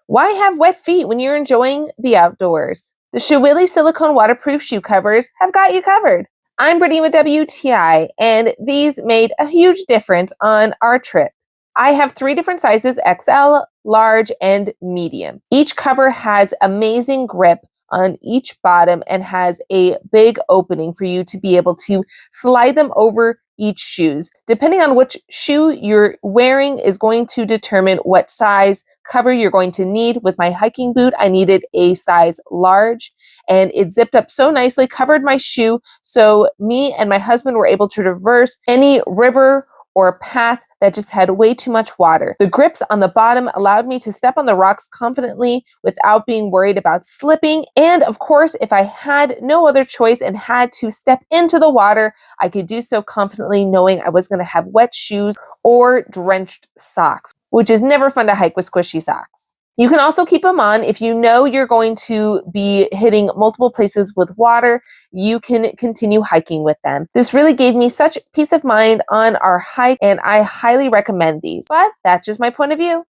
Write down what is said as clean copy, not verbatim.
Why have wet feet when you're enjoying the outdoors? The Shiwely Silicone waterproof shoe covers have got you covered. I'm Brittany with WTI, and these made a huge difference on our trip. I have 3 different sizes: XL, large, and medium. Each cover has amazing grip on each bottom and has a big opening for you to be able to slide them over each shoes. Depending on which shoe you're wearing is going to determine what size cover you're going to need. With my hiking boot, I needed a size large, and it zipped up so nicely, covered my shoe, so me and my husband were able to traverse any river or path that just had way too much water. The grips on the bottom allowed me to step on the rocks confidently without being worried about slipping. And of course, if I had no other choice and had to step into the water, I could do so confidently knowing I was going to have wet shoes or drenched socks, which is never fun to hike with squishy socks. You can also keep them on if you know you're going to be hitting multiple places with water. You can continue hiking with them. This really gave me such peace of mind on our hike, and I highly recommend these. But that's just my point of view.